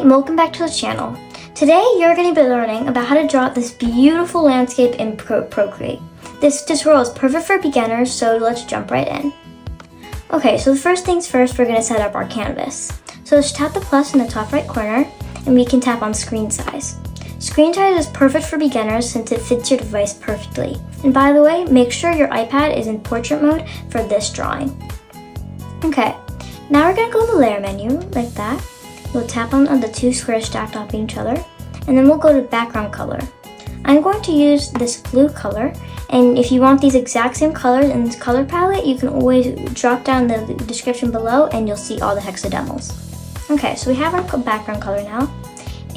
and welcome back to the channel. Today you're going to be learning about how to draw this beautiful landscape in Procreate. This tutorial is perfect for beginners, so let's jump right in. Okay, so the first things first, we're going to set up our canvas. So let's tap the plus in the top right corner, and we can tap on screen size. Screen size is perfect for beginners since it fits your device perfectly. And by the way, make sure your iPad is in portrait mode for this drawing. Okay, now we're going to go to the layer menu, like that. We'll tap on the two squares stacked on each other, and then we'll go to background color. I'm going to use this blue color, and if you want these exact same colors in this color palette, you can always drop down the description below and you'll see all the hexadecimal. Okay, so we have our background color now,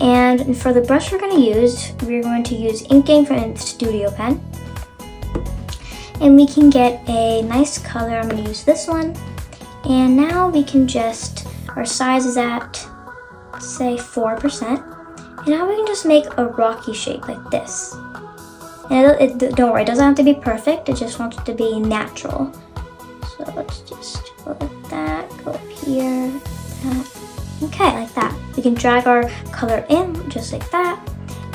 and for the brush we're going to use Inking from Studio Pen, and we can get a nice color. I'm going to use this one, and now we can our size is at say 4%, and now we can just make a rocky shape like this. And don't worry, it doesn't have to be perfect, it just wants it to be natural. So let's just go like that, go up here, that. Okay, like that. We can drag our color in just like that,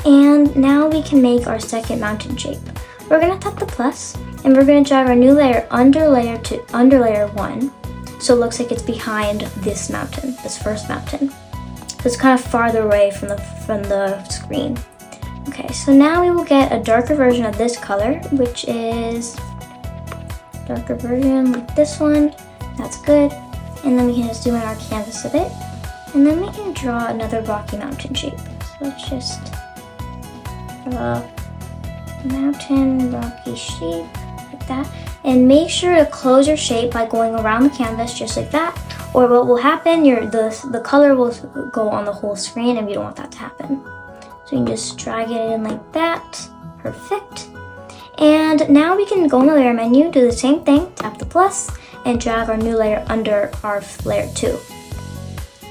and now we can make our second mountain shape. We're gonna tap the plus, and we're gonna drag our new layer under layer 1, so it looks like it's behind this mountain, this first mountain. So it's kind of farther away from the screen. Okay, so now we will get a darker version of this color, which is darker version like this one. That's good. And then we can just zoom in our canvas a bit, and then we can draw another rocky mountain shape. So let's just draw a mountain rocky shape like that. And make sure to close your shape by going around the canvas just like that, or what will happen, the color will go on the whole screen, and we don't want that to happen. So you can just drag it in like that. Perfect. And now we can go in the layer menu, do the same thing, tap the plus, and drag our new layer under our layer 2.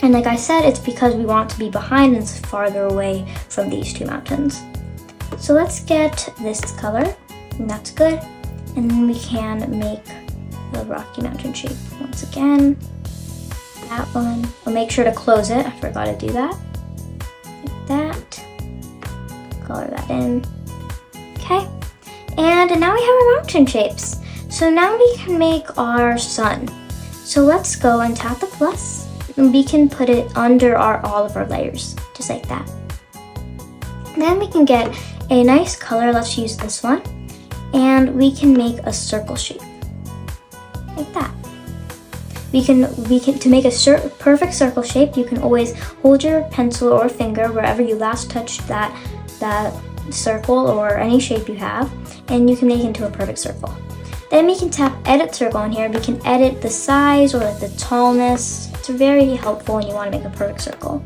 And like I said, it's because we want it to be behind and farther away from these two mountains. So let's get this color, and that's good. And then we can make the rocky mountain shape once again. That one. We'll make sure to close it. I forgot to do that. Like that. Color that in. Okay. And now we have our mountain shapes. So now we can make our sun. So let's go and tap the plus, and we can put it under all of our layers, just like that. Then we can get a nice color. Let's use this one. And we can make a circle shape like that. To make a perfect circle shape, you can always hold your pencil or finger wherever you last touched that circle or any shape you have, and you can make it into a perfect circle. Then we can tap edit circle in here. We can edit the size or the tallness. It's very helpful when you want to make a perfect circle.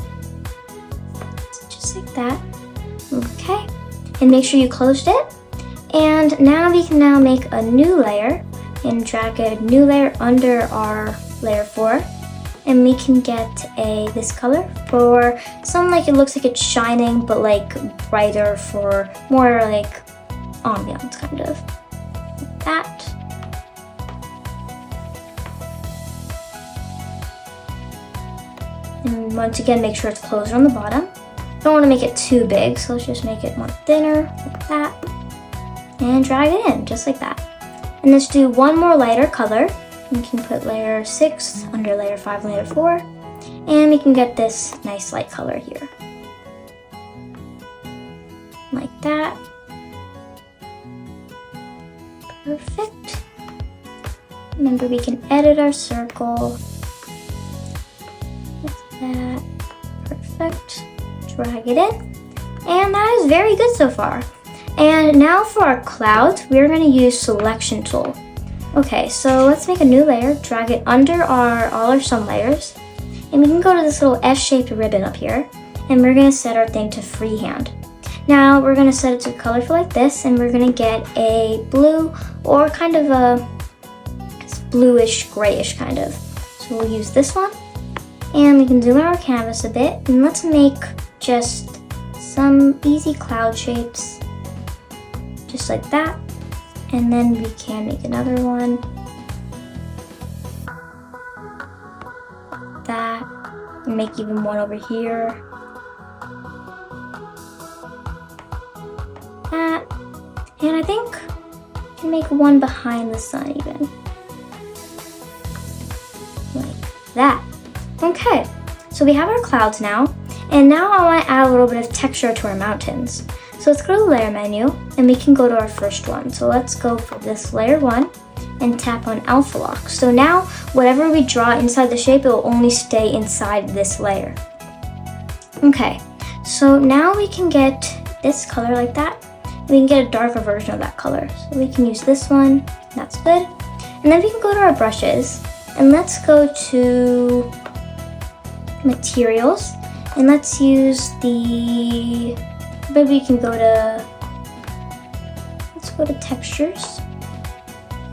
Just like that. Okay, and make sure you closed it. And now we can make a new layer and drag a new layer under our layer 4, and we can get this color for some, like, it looks like it's shining but like brighter, for more like ambiance kind of like that. And once again, make sure it's closed on the bottom. Don't want to make it too big, so let's just make it more thinner like that. And drag it in, just like that. And let's do one more lighter color. We can put layer 6 under layer 5 and layer 4. And we can get this nice light color here. Like that. Perfect. Remember, we can edit our circle. Like that. Perfect. Drag it in. And that is very good so far. And now for our clouds, we're going to use selection tool. Okay, so let's make a new layer, drag it under all our sun layers, and we can go to this little S-shaped ribbon up here, and we're going to set our thing to freehand. Now we're going to set it to colorful like this, and we're going to get a blue, or kind of a bluish, grayish kind of. So we'll use this one, and we can zoom out our canvas a bit, and let's make just some easy cloud shapes. Just like that, and then we can make another one like that, and make even one over here And I think I can make one behind the sun even. Like that. Okay, so we have our clouds now. And now I want to add a little bit of texture to our mountains. So let's go to the layer menu and we can go to our first one. So let's go for this layer 1 and tap on alpha lock. So now whatever we draw inside the shape, it will only stay inside this layer. Okay, so now we can get this color like that. We can get a darker version of that color. So we can use this one, that's good. And then we can go to our brushes and let's go to materials and let's use the, maybe we can go to, let's go to textures.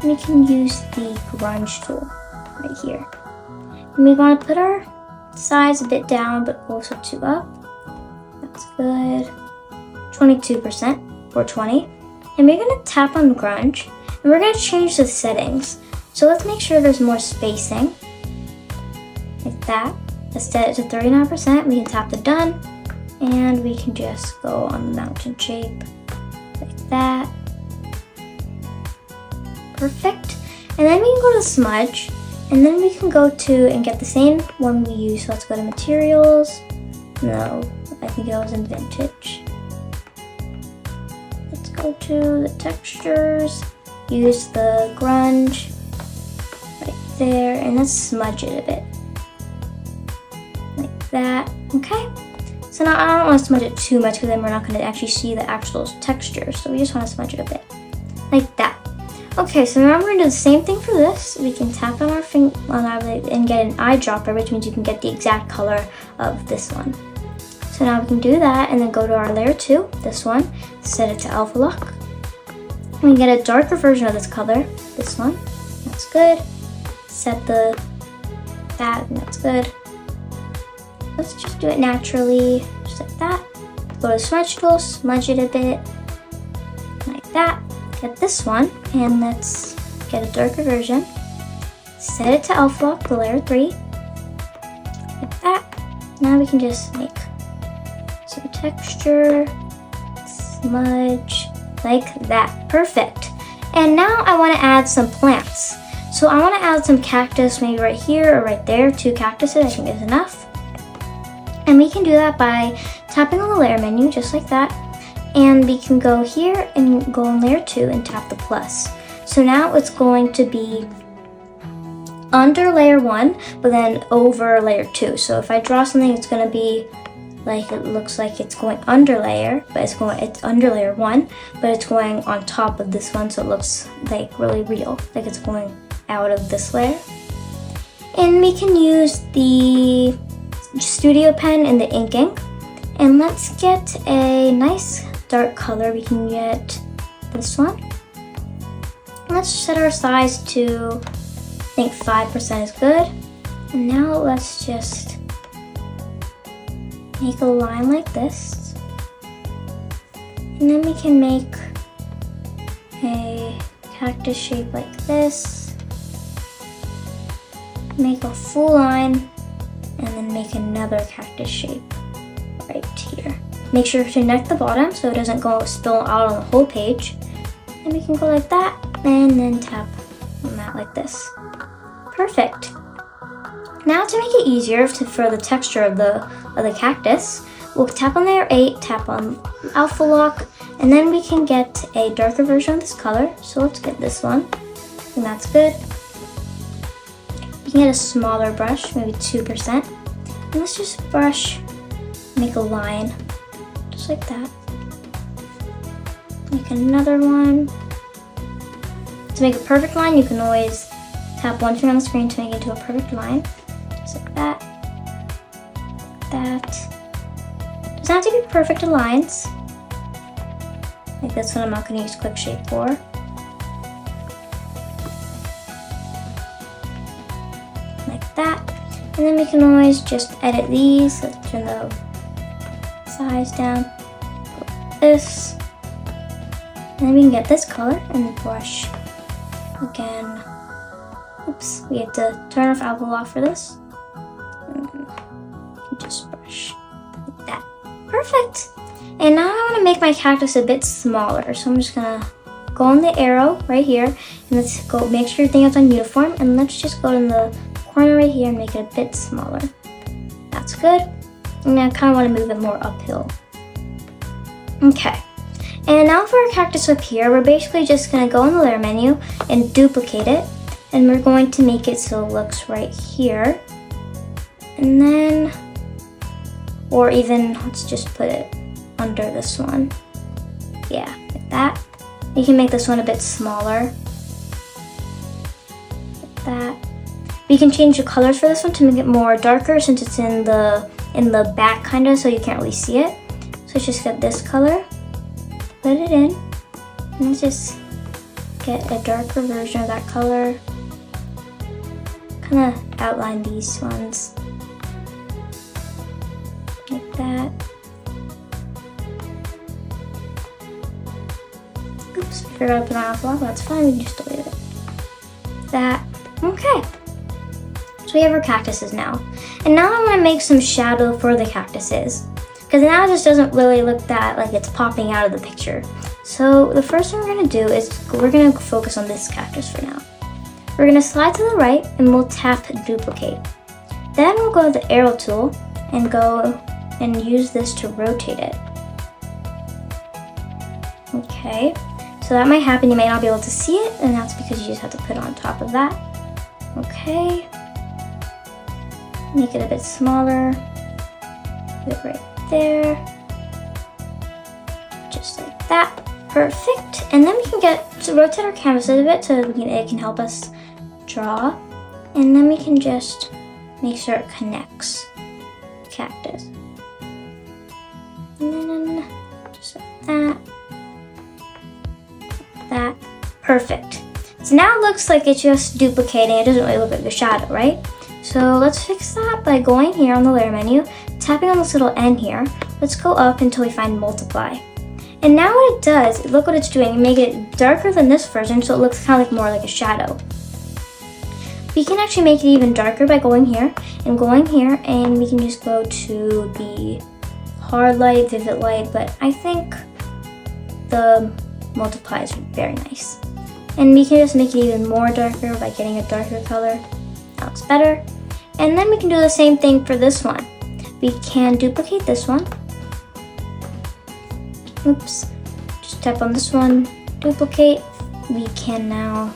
And we can use the grunge tool right here. And we want to put our size a bit down but also 2 up. That's good. 22% or 20. And we're going to tap on grunge and we're going to change the settings. So let's make sure there's more spacing. Like that. Let's set it to 39%. We can tap the done and we can just go on the mountain shape like that. Perfect. And then we can go to smudge and then we can go to and get the same one we used. So let's go to materials. No, I think it was in vintage. Let's go to the textures, use the grunge right there and let's smudge it a bit. Like that, okay? So now I don't want to smudge it too much because then we're not going to actually see the actual texture. So we just want to smudge it a bit, like that. Okay, so now we're going to do the same thing for this. We can tap on our finger and get an eyedropper, which means you can get the exact color of this one. So now we can do that and then go to our layer 2, this one, set it to alpha lock. We can get a darker version of this color, this one, that's good. Set that, and that's good. Let's just do it naturally, just like that. Go to smudge tool, smudge it a bit, like that. Get this one, and let's get a darker version. Set it to alpha lock, the layer 3, like that. Now we can just make some texture, smudge, like that. Perfect. And now I want to add some plants. So I want to add some cactus, maybe right here or right there. 2 cactuses, I think is enough. And we can do that by tapping on the layer menu, just like that. And we can go here and go on layer 2 and tap the plus. So now it's going to be under layer 1, but then over layer 2. So if I draw something, it's going to be like, it looks like it's going under layer, but it's under layer 1, but it's going on top of this one, so it looks like really real, like it's going out of this layer. And we can use the studio pen and the inking, and let's get a nice dark color. We can get this one. Let's set our size to, I think 5% is good. And now let's just make a line like this. And then we can make a cactus shape like this. Make a full line and then make another cactus shape right here. Make sure to connect the bottom so it doesn't go spill out on the whole page. And we can go like that and then tap on that like this. Perfect. Now to make it easier for the texture of the cactus, we'll tap on layer 8, tap on alpha lock, and then we can get a darker version of this color. So let's get this one, and that's good. You can get a smaller brush, maybe 2%. And let's just brush, make a line, just like that. Make another one. To make a perfect line, you can always tap one finger on the screen to make it into a perfect line. Just like that. That. Doesn't have to be perfect lines. Like this one I'm not going to use quick shape for. Like that. And then we can always just edit these. Let's turn the size down. Like this. And then we can get this color and brush again. Oops, we have to turn off alpha lock for this. And just brush like that. Perfect. And now I want to make my cactus a bit smaller, so I'm just gonna go on the arrow right here, and let's go make sure everything is on uniform, and let's just go in the corner right here and make it a bit smaller. That's good. And I kind of want to move it more uphill. Okay. And now for our cactus up here, we're basically just going to go in the layer menu and duplicate it. And we're going to make it so it looks right here. And then, or even, let's just put it under this one. Yeah, like that. You can make this one a bit smaller. Like that. We can change the colors for this one to make it more darker since it's in the back kind of, so you can't really see it. So let's just get this color, put it in, and let's just get a darker version of that color. Kind of outline these ones like that. Oops, I forgot to put on off block. That's fine. We can just delete it. That. Okay. So we have our cactuses now. And now I want to make some shadow for the cactuses. Because now it just doesn't really look that like it's popping out of the picture. So the first thing we're going to do is we're going to focus on this cactus for now. We're going to slide to the right and we'll tap duplicate. Then we'll go to the arrow tool and go and use this to rotate it. Okay, so that might happen. You may not be able to see it, and that's because you just have to put it on top of that. Okay. Make it a bit smaller, put it right there, just like that, perfect. And then we can rotate our canvas a bit so it can help us draw. And then we can just make sure it connects the cactus. And then just like that, that, perfect. So now it looks like it's just duplicating. It doesn't really look like a shadow, right? So let's fix that by going here on the layer menu, tapping on this little N here. Let's go up until we find multiply. And now what it does, look what it's doing, make it darker than this version so it looks kind of like more like a shadow. We can actually make it even darker by going here, and we can just go to the hard light, vivid light, but I think the multiply is very nice. And we can just make it even more darker by getting a darker color. That looks better. And then we can do the same thing for this one. We can duplicate this one. Oops. Just tap on this one, duplicate. We can now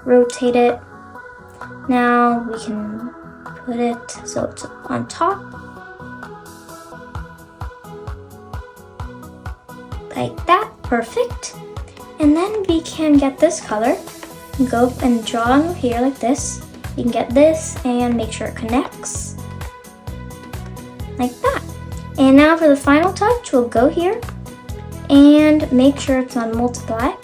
rotate it. Now we can put it so it's on top. Like that, perfect. And then we can get this color, go and draw on here like this. You can get this and make sure it connects, like that. And now for the final touch, we'll go here and make sure it's on multiply.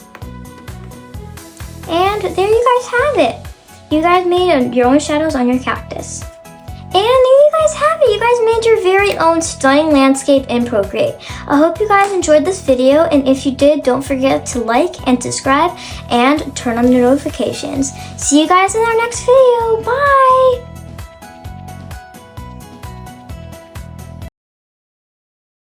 And there you guys have it. You guys made your own shadows on your cactus. And there you guys have it. You guys made your very own stunning landscape in Procreate. I hope you guys enjoyed this video, and if you did, don't forget to like and subscribe and turn on your notifications. See you guys in our next video. Bye!